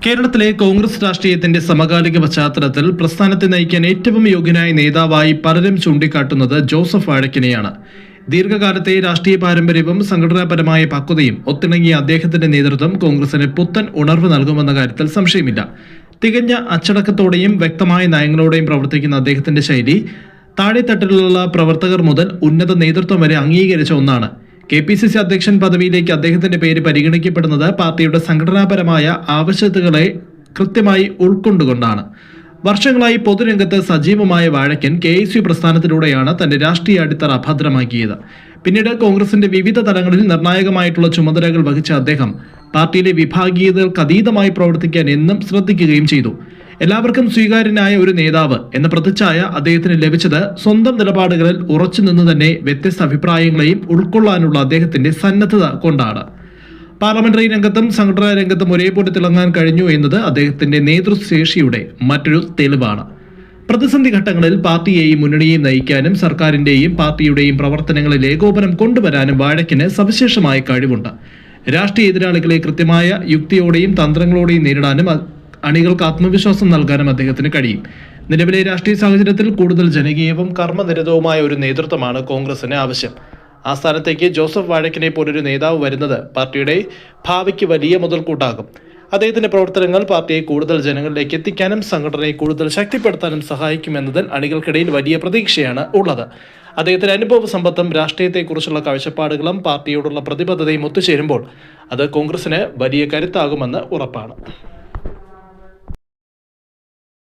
കേരളത്തിലെ കോൺഗ്രസ് രാഷ്ട്രീയത്തിന്റെ സമകാലിക പശ്ചാത്തലത്തിൽ പ്രസ്ഥാനത്തെ നയിക്കാൻ ഏറ്റവും യോഗ്യനായ നേതാവായി പലരും ചൂണ്ടിക്കാട്ടുന്നത് ജോസഫ് വാഴക്കിനെയാണ്. ദീർഘകാലത്തെ രാഷ്ട്രീയ പാരമ്പര്യവും സംഘടനാപരമായ പക്വതയും ഒത്തിണങ്ങിയ അദ്ദേഹത്തിന്റെ നേതൃത്വം കോൺഗ്രസിന് പുത്തൻ ഉണർവ് നൽകുമെന്ന കാര്യത്തിൽ സംശയമില്ല. തികഞ്ഞ അച്ചടക്കത്തോടെയും വ്യക്തമായ നയങ്ങളോടെയും പ്രവർത്തിക്കുന്ന അദ്ദേഹത്തിന്റെ ശൈലി താഴെത്തട്ടിലുള്ള പ്രവർത്തകർ മുതൽ ഉന്നത നേതൃത്വം വരെ അംഗീകരിച്ച ഒന്നാണ്. KPCC അധ്യക്ഷൻ പദവിയിലേക്ക് അദ്ദേഹത്തിന്റെ പേര് പരിഗണിക്കപ്പെടുന്നത് പാർട്ടിയുടെ സംഘടനാപരമായ ആവശ്യകതകളെ കൃത്യമായി ഉൾക്കൊണ്ടുകൊണ്ടാണ്. വർഷങ്ങളായി പൊതുരംഗത്ത് സജീവമായ വാഴക്കൻ KSU പ്രസ്ഥാനത്തിലൂടെയാണ് തന്റെ രാഷ്ട്രീയ അടിത്തറ ഭദ്രമാക്കിയത്. പിന്നീട് കോൺഗ്രസിന്റെ വിവിധ തലങ്ങളിൽ നിർണായകമായിട്ടുള്ള ചുമതലകൾ വഹിച്ച അദ്ദേഹം പാർട്ടിയിലെ വിഭാഗീയതകൾക്ക് അതീതമായി പ്രവർത്തിക്കാൻ എന്നും ശ്രദ്ധിക്കുകയും ചെയ്തു. എല്ലാവർക്കും സ്വീകാര്യനായ ഒരു നേതാവ് എന്ന പ്രതിച്ഛായ അദ്ദേഹത്തിന് ലഭിച്ചത് സ്വന്തം നിലപാടുകളിൽ ഉറച്ചു നിന്ന് തന്നെ വ്യത്യസ്ത അഭിപ്രായങ്ങളെയും ഉൾക്കൊള്ളാനുള്ള അദ്ദേഹത്തിന്റെ സന്നദ്ധത കൊണ്ടാണ്. പാർലമെന്ററി രംഗത്തും സംഘടനാ രംഗത്തും ഒരേപോലെ തിളങ്ങാൻ കഴിഞ്ഞു എന്നത് അദ്ദേഹത്തിന്റെ നേതൃശേഷിയുടെ മറ്റൊരു തെളിവാണ്. പ്രതിസന്ധി ഘട്ടങ്ങളിൽ പാർട്ടിയെയും മുന്നണിയെയും നയിക്കാനും സർക്കാരിന്റെയും പാർട്ടിയുടെയും പ്രവർത്തനങ്ങളിൽ ഏകോപനം കൊണ്ടുവരാനും വാഴക്കിന് സവിശേഷമായ കഴിവുണ്ട്. രാഷ്ട്രീയ എതിരാളികളെ കൃത്യമായ യുക്തിയോടെയും തന്ത്രങ്ങളോടെയും നേരിടാനും അണികൾക്ക് ആത്മവിശ്വാസം നൽകാനും അദ്ദേഹത്തിന് കഴിയും. നിലവിലെ രാഷ്ട്രീയ സാഹചര്യത്തിൽ കൂടുതൽ ജനകീയവും കർമ്മനിരതവുമായ ഒരു നേതൃത്വമാണ് കോൺഗ്രസിന് ആവശ്യം. ആ സ്ഥാനത്തേക്ക് ജോസഫ് വാഴക്കിനെ പോലൊരു നേതാവ് വരുന്നത് പാർട്ടിയുടെ ഭാവിക്ക് വലിയ മുതൽക്കൂട്ടാകും. അദ്ദേഹത്തിന്റെ പ്രവർത്തനങ്ങൾ പാർട്ടിയെ കൂടുതൽ ജനങ്ങളിലേക്ക് എത്തിക്കാനും സംഘടനയെ കൂടുതൽ ശക്തിപ്പെടുത്താനും സഹായിക്കുമെന്നതിൽ അണികൾക്കിടയിൽ വലിയ പ്രതീക്ഷയാണ് ഉള്ളത്. അദ്ദേഹത്തിന്റെ അനുഭവ സമ്പത്തും രാഷ്ട്രീയത്തെക്കുറിച്ചുള്ള കാഴ്ചപ്പാടുകളും പാർട്ടിയോടുള്ള പ്രതിബദ്ധതയും ഒത്തുചേരുമ്പോൾ അത് കോൺഗ്രസിന് വലിയ കരുത്താകുമെന്ന് ഉറപ്പാണ്.